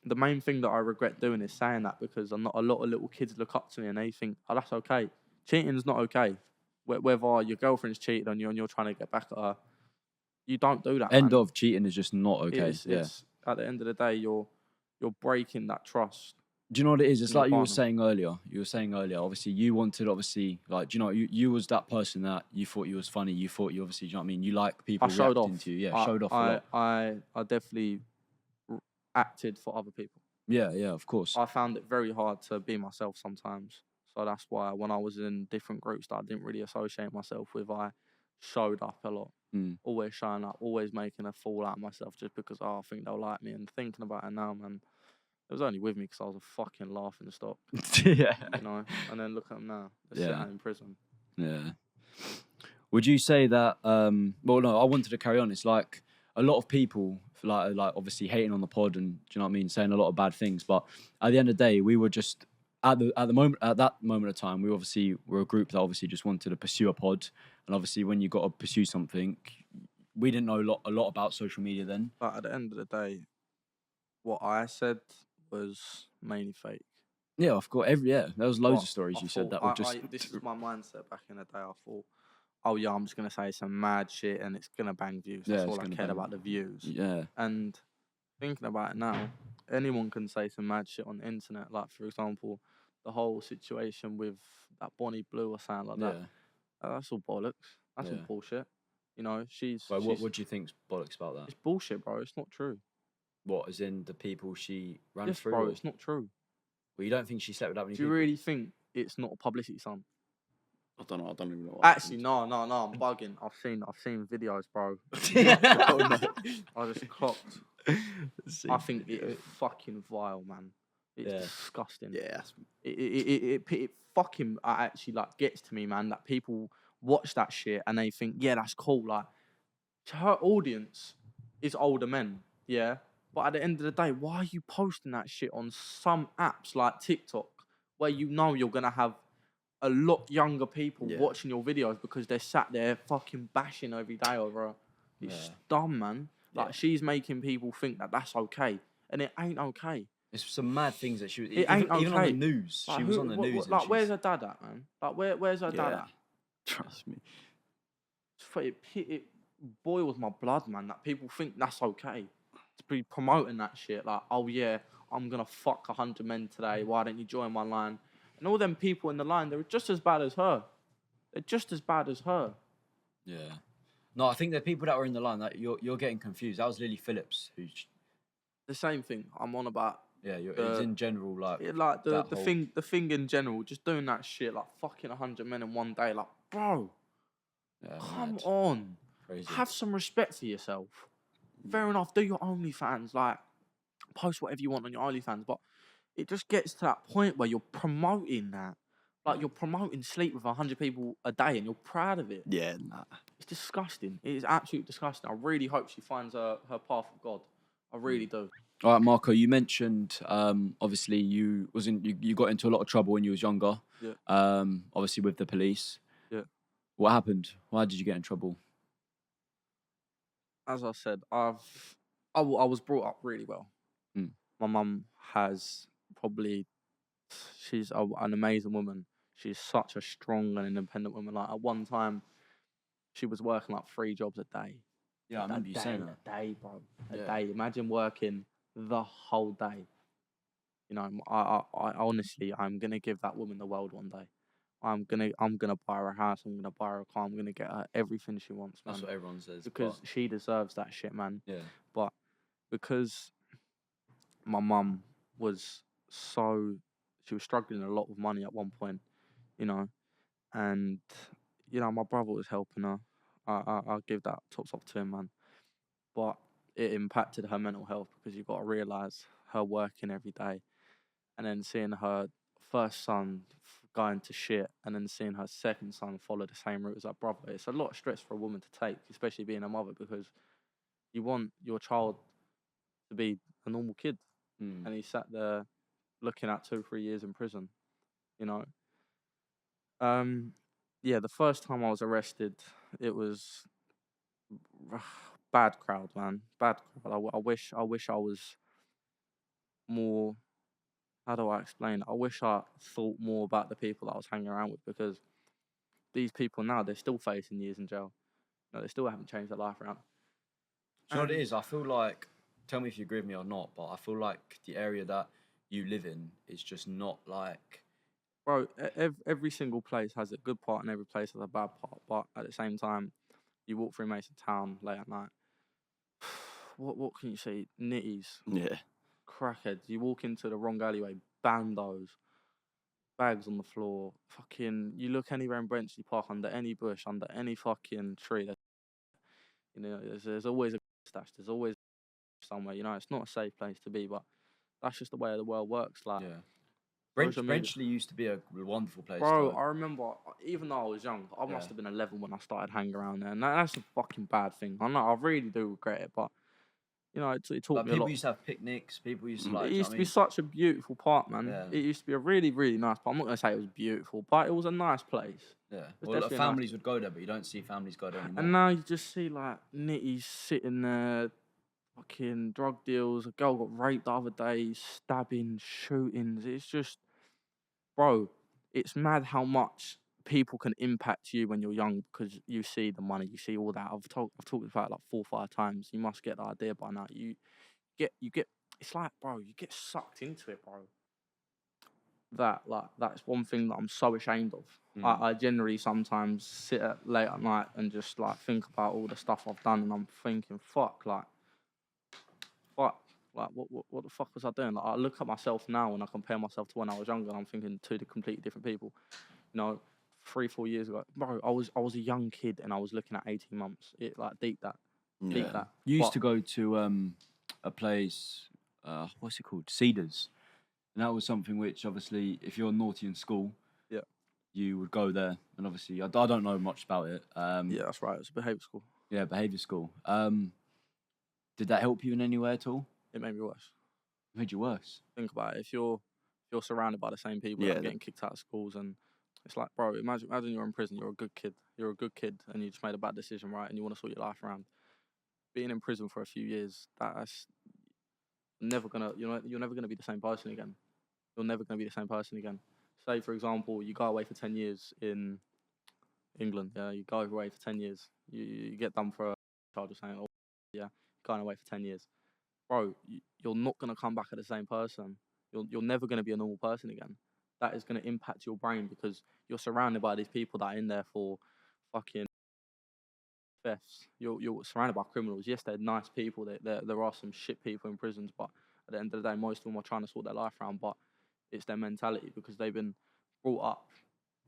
the main thing that I regret doing is saying that, because a lot of little kids look up to me and they think, oh, that's okay. Cheating's not okay. Whether your girlfriend's cheated on you and you're trying to get back at her, you don't do that. End of cheating is just not okay. It's at the end of the day, you're breaking that trust. Do you know what it is? It's like you were saying earlier. Obviously, you wanted, like, do you know, you was that person that you thought you was funny. You thought you obviously, do you know what I mean? You like people reacting to you. Yeah, showed off a lot. I definitely acted for other people. Yeah, of course. I found it very hard to be myself sometimes. So that's why when I was in different groups that I didn't really associate myself with, I showed up a lot. Always showing up, always making a fool out of myself just because, I think they'll like me. And thinking about it now, man, it was only with me because I was a fucking laughing stock. Yeah. You know? And then look at them now. They're sitting in prison. Yeah. Would you say that, well, no, I wanted to carry on. It's like a lot of people, like obviously hating on the pod and, do you know what I mean, saying a lot of bad things. But at the end of the day, we were just, at that moment of time, we obviously were a group that obviously just wanted to pursue a pod. And obviously when you got to pursue something, we didn't know a lot about social media then. But at the end of the day, what I said was mainly fake. Yeah, of course. There was loads of stories you said that were just... this is my mindset back in the day. I thought, oh yeah, I'm just going to say some mad shit and it's going to bang views. That's all I cared about, the views. Yeah. And thinking about it now, anyone can say some mad shit on the internet. Like, for example, the whole situation with that Bonnie Blue or something like that. That's all bollocks. That's all bullshit. You know, what do you think's bollocks about that? It's bullshit, bro. It's not true. What, as in the people she ran yes, through? Bro, it's not true. Well, you don't think she slept with that many people? Do you really think it's not a publicity stunt? I don't know. I don't even know. Actually, no. I'm bugging. I've seen videos, bro. I just clocked. I think it's fucking vile, man. It's disgusting. Yeah. It fucking actually like gets to me, man. That people watch that shit and they think, yeah, that's cool. Like, her audience is older men, yeah. But at the end of the day, why are you posting that shit on some apps like TikTok, where you know you're gonna have a lot younger people watching your videos because they're sat there fucking bashing every day over her? It's dumb, man. Like, she's making people think that that's okay, and it ain't okay. It's some mad things that she was... It ain't okay. Even on the news. Like, she was on the news. Like, where's her dad at, man? Like, where's her dad at? Trust me. It boils my blood, man, that people think that's okay. To be promoting that shit. Like, oh yeah, I'm going to fuck 100 men today. Why don't you join my line? And all them people in the line, they're just as bad as her. They're just as bad as her. Yeah. No, I think the people that were in the line that you're getting confused. That was Lily Phillips, who's The same thing I'm on about. it's in general like the whole... thing in general, just doing that shit like fucking 100 men in one day, like bro, come on, crazy. have some respect for yourself. Fair enough, do your OnlyFans, like post whatever you want on your OnlyFans, but it just gets to that point where you're promoting that. Like, you're promoting sleep with 100 people a day and you're proud of it. Yeah, nah. It's disgusting. It is absolutely disgusting. I really hope she finds her path of God. I really do. All right, Marko, you mentioned obviously you got into a lot of trouble when you was younger. Yeah. Obviously with the police. Yeah. What happened? Why did you get in trouble? As I said, I was brought up really well. My mum she's an amazing woman. She's such a strong and independent woman. Like, at one time, she was working like 3 jobs a day. Yeah, I remember you saying that. A day, bro. A day. Imagine working the whole day. You know, I honestly, I'm gonna give that woman the world one day. I'm gonna buy her a house. I'm gonna buy her a car. I'm gonna get her everything she wants, man. That's what everyone says. Because she deserves that shit, man. Yeah. But because my mum was she was struggling a lot with money at one point, you know, and you know, my brother was helping her. I'll give that tops off to him, man. But it impacted her mental health, because you've got to realise her working every day and then seeing her first son going to shit and then seeing her second son follow the same route as her brother. It's a lot of stress for a woman to take, especially being a mother, because you want your child to be a normal kid. And he sat there looking at 2-3 years in prison, you know. The first time I was arrested, it was bad crowd, man. Bad crowd. I wish I was more. How do I explain it? I wish I thought more about the people that I was hanging around with, because these people now, they're still facing years in jail. No, they still haven't changed their life around. Do you know what it is? I feel like, tell me if you agree with me or not, but I feel like the area that you live in is just not like... Bro, every single place has a good part and every place has a bad part. But at the same time, you walk through Mason Town late at night. What can you say? Nitties. Yeah. Crackheads. You walk into the wrong alleyway, bandos, bags on the floor. Fucking, you look anywhere in Brent, you park under any bush, under any fucking tree. You know, there's always a stash. There's always somewhere. You know, it's not a safe place to be, but that's just the way the world works. Like, Yeah. social media- Brenchley used to be a wonderful place. Bro, I remember, even though I was young, I must Yeah. have been 11 when I started hanging around there, and that's a fucking bad thing. I know, I really do regret it, but you know, it taught Like, me a lot. people used to have picnics. People used to like... It used to be such a beautiful park, man. Yeah. It used to be a really, really nice park. I'm not gonna say it was beautiful, but it was a nice place. Yeah. was Well, like, definitely families would go there, but you don't see families go there anymore. And now you just see like nitties sitting there, fucking drug deals. A girl got raped the other day, stabbing, shootings. It's just, bro, it's mad how much people can impact you when you're young, because you see the money, you see all that. I've talked about it like 4 or 5 times. You must get the idea by now. You get. It's like, bro, you get sucked into it, bro. That's one thing that I'm so ashamed of. I generally sometimes sit late at night and just like think about all the stuff I've done, and I'm thinking, fuck, what the fuck was I doing? Like, I look at myself now and I compare myself to when I was younger, and I'm thinking two completely different people. You know, 3-4 years ago, bro, I was a young kid and I was looking at 18 months. It like deep that. You used to go to a place, what's it called? Cedars. And that was something which, obviously, if you're naughty in school, you would go there. And obviously, I don't know much about it. Yeah, that's right. It was a behaviour school. Yeah, behaviour school. Did that help you in any way at all? It made me worse. It made you worse? Think about it. If you're surrounded by the same people that are getting kicked out of schools, and it's like, bro, imagine you're in prison. You're a good kid. And you just made a bad decision, right? And you want to sort your life around. Being in prison for a few years, that's never gonna, you're never gonna be the same person again. You're never gonna be the same person again. Say, for example, you go away for 10 years in England. Yeah, you go away for 10 years. You get done for a charge of saying, oh, yeah, going away for 10 years. Bro, you're not gonna come back as the same person. You're never gonna be a normal person again. that is going to impact your brain because you're surrounded by these people that are in there for fucking thefts. You're surrounded by criminals. Yes, they're nice people. There are some shit people in prisons, but at the end of the day, most of them are trying to sort their life around. But it's their mentality because they've been brought up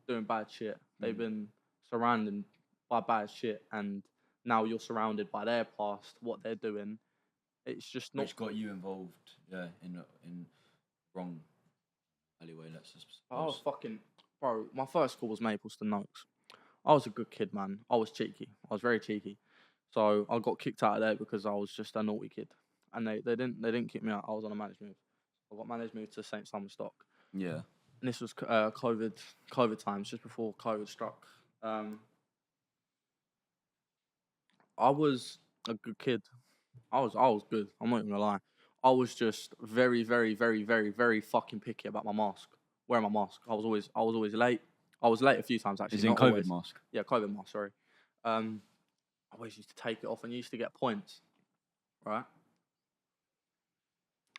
doing bad shit. They've been surrounded by bad shit, and now you're surrounded by their past, what they're doing. It's just not. Which got you involved, in wrong alleyway. Let's just. I was fucking bro. My first school was Mapleston Noakes. I was a good kid, man. I was cheeky. I was very cheeky. So I got kicked out of there because I was just a naughty kid, and they didn't kick me out. I was on a managed move. I got managed move to St Simon Stock. Yeah. And this was COVID times, just before COVID struck. I was a good kid. I was good. I'm not even gonna lie. I was just very, very, very, very, very fucking picky about my mask. Wearing my mask. I was always late. I was late a few times actually. Is it in not COVID always. mask? Yeah, COVID mask. Sorry. I always used to take it off and used to get points, right?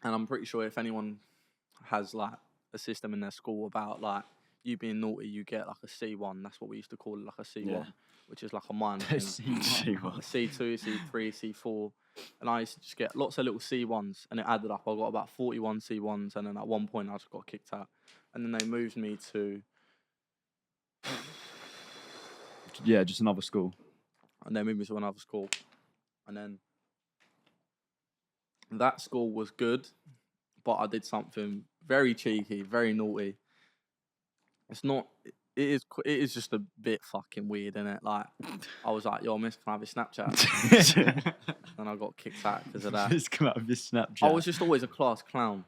And I'm pretty sure if anyone has like a system in their school about like you being naughty, you get like a C1. That's what we used to call it, like a C1, which is like a minus. C1. A C2, C3, C4. And I used to just get lots of little C1s, and it added up. I got about 41 C1s, and then at one point I just got kicked out. And then they moved me to... Yeah, just another school. And they moved me to another school. And then that school was good, but I did something very cheeky, very naughty. It's not... It is just a bit fucking weird, innit? Like, I was like, yo, miss, can I have your Snapchat? And I got kicked out because of that. Just come out of your Snapchat. I was just always a class clown.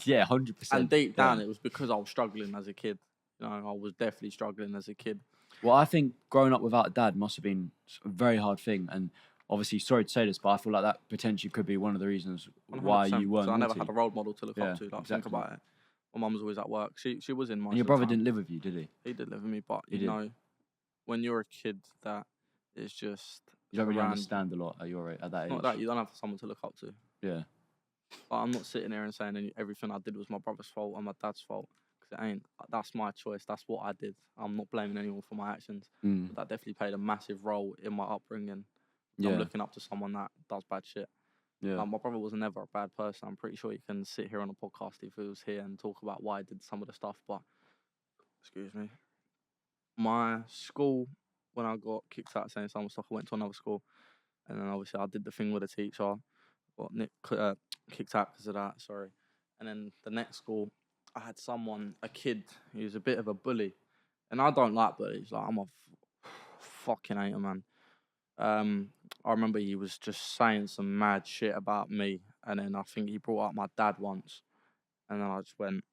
Yeah, 100%. And deep down, it was because I was struggling as a kid. You know, I was definitely struggling as a kid. Well, I think growing up without a dad must have been a very hard thing. And obviously, sorry to say this, but I feel like that potentially could be one of the reasons why you weren't. So I never naughty. had a role model to look up to. Like, exactly. think about it. My mum was always at work. She was in my. And your brother didn't live with you, did he? He did live with me, but you know, when you're a kid, that is just you don't really understand a lot at that age. Not that you don't have someone to look up to. Yeah. But I'm not sitting there and saying everything I did was my brother's fault and my dad's fault, because it ain't. That's my choice. That's what I did. I'm not blaming anyone for my actions. But that definitely played a massive role in my upbringing. Yeah. I'm looking up to someone that does bad shit. Yeah. My brother was never a bad person. I'm pretty sure he can sit here on a podcast if he was here and talk about why I did some of the stuff. But, excuse me. My school, when I got kicked out of St. Simon Stock, I went to another school. And then obviously I did the thing with the teacher. Got kicked out because of that, sorry. And then the next school, I had a kid, who was a bit of a bully. And I don't like bullies. Like, I'm a fucking hater, man. I remember he was just saying some mad shit about me, and then I think he brought up my dad once, and then I just went,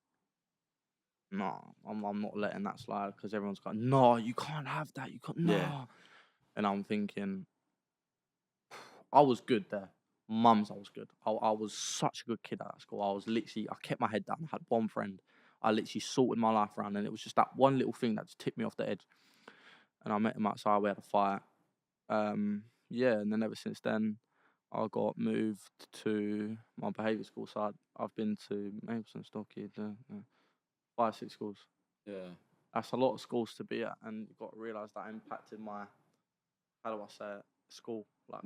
"No, I'm not letting that slide," because everyone's going, "No, you can't have that. You can't." No, yeah. And I'm thinking, I was good there. Mum's, I was good. I was such a good kid at that school. I kept my head down. I had one friend. I literally sorted my life around, and it was just that one little thing that just tipped me off the edge. And I met him outside. We had a fight. And then ever since then, I got moved to my behaviour school. So I've been to Mapleston, Stockhead, 5-6 schools. Yeah. That's a lot of schools to be at, and you've got to realise that impacted my, how do I say it, school. Like,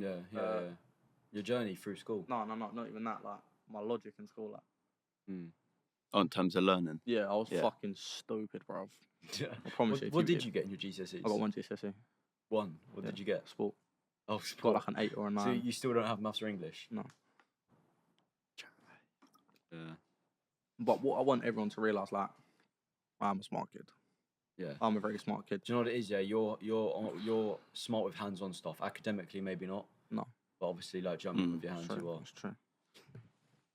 your journey through school. No, not even that. Like, my logic in school. Like. Oh, in terms of learning? Yeah, I was fucking stupid, bro. I promise you. What did you get in your GCSEs? I got 1 GCSE. 1? What did you get? Sport. Oh, sport. Got like an 8 or a 9. So you still don't have maths or English? No. Yeah. But what I want everyone to realise, like, I'm a smart kid. Yeah. I'm a very smart kid. Do you know what it is? Yeah, you're smart with hands-on stuff. Academically, maybe not. No. But obviously, like jumping with your hands, you are. That's true.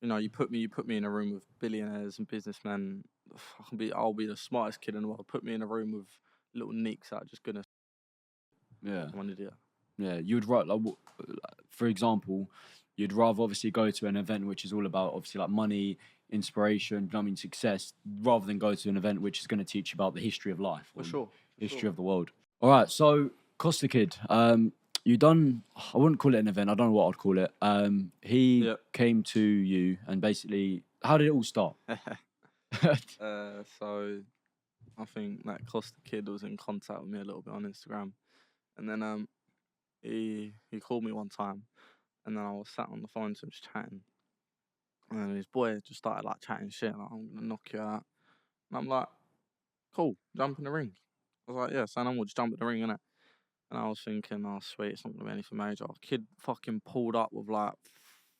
You know, you put me in a room with billionaires and businessmen. I'll be the smartest kid in the world. Put me in a room with little nicks that are just gonna. Yeah. I'm an idiot. Yeah, you'd like, for example, you'd rather obviously go to an event which is all about obviously like money, inspiration, success, rather than go to an event which is going to teach you about the history of life. For sure. History of the world. All right, so Costa Kid, you done, I wouldn't call it an event, I don't know what I'd call it. He came to you and basically, how did it all start? So I think that Costa kid was in contact with me a little bit on Instagram, and then he called me one time, and then I was sat on the phone to him just chatting, and his boy just started like chatting shit, like, I'm gonna knock you out, and I'm like, cool, jump in the ring. I was like, yeah, son, we'll just jump in the ring, innit? And I was thinking, oh sweet, it's not gonna be anything major. Kid fucking pulled up with like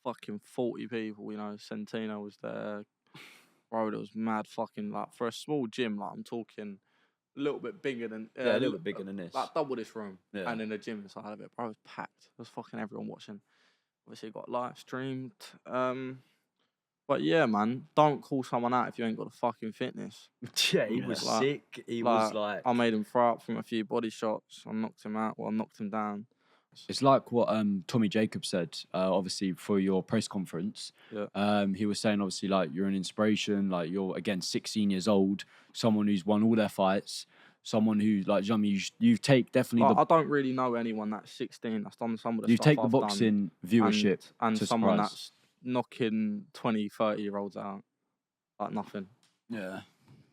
fucking 40 people, you know. Centino was there. Bro, it was mad fucking, like, for a small gym, like, I'm talking a little bit bigger than... Yeah, a little bit bigger than this. Like, double this room. Yeah. And in the gym inside of it, bro, it was packed. There was fucking everyone watching. Obviously, it got live streamed. But yeah, man, don't call someone out if you ain't got the fucking fitness. Yeah, he was Like- sick. He was like... I made him throw up from a few body shots. I knocked him out. Well, I knocked him down. It's like what Tommy Jacobs said, obviously, for your press conference. Yeah. He was saying, obviously, like, you're an inspiration. Like, you're, again, 16 years old, someone who's won all their fights, someone who, like, I mean, you take definitely... I don't really know anyone that's 16 that's done some of the you stuff take the I've boxing viewership and to someone surprise. that's knocking 20, 30-year-olds out like nothing. Yeah.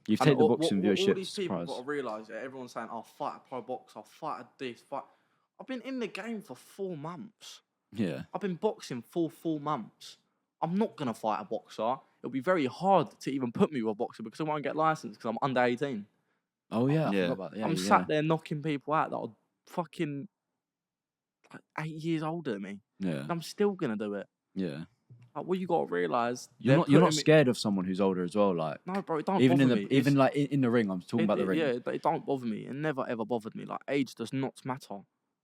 You've And taken the all- boxing all viewership these to people surprise. got to realise that everyone's saying, I'll fight a pro boxer, I'll fight a this, fight... I've been in the game for 4 months. Yeah. I've been boxing for 4 months. I'm not going to fight a boxer. It'll be very hard to even put me with a boxer because I won't get licensed because I'm under 18. Oh, yeah. I Yeah. forgot about that. Yeah, I'm sat there knocking people out that are fucking like 8 years older than me. Yeah. And I'm still going to do it. Yeah. Like, what you got to realise... You're not scared of someone who's older as well, like... No, bro, it don't even bother in the me. even like in the ring, I'm talking about the ring. Yeah, it don't bother me. It never, ever bothered me. Like, age does not matter.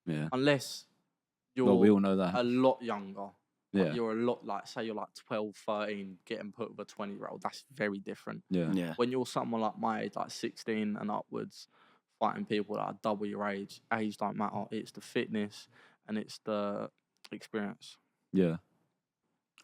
Yeah. Unless you're Well, we all know that. a lot younger. Like, Yeah. you're a lot, like, say you're like 12, 13, getting put with a 20-year-old. That's very different. Yeah. Yeah. When you're someone like my age, like 16 and upwards, fighting people that are double your age don't matter. It's the fitness and it's the experience. Yeah.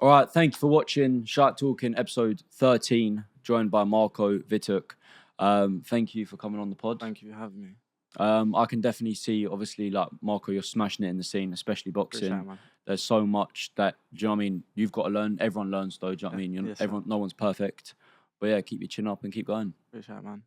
All right. Thank you for watching Shark Talking episode 13, joined by Marko Vituk. Thank you for coming on the pod. Thank you for having me. I can definitely see, obviously, like, Marko, you're smashing it in the scene, especially boxing. Appreciate it, man. There's so much that, do you know what I mean? You've got to learn. Everyone learns, though. Do you know what I mean? Yes, sir. No one's perfect. But yeah, keep your chin up and keep going. Appreciate it, man.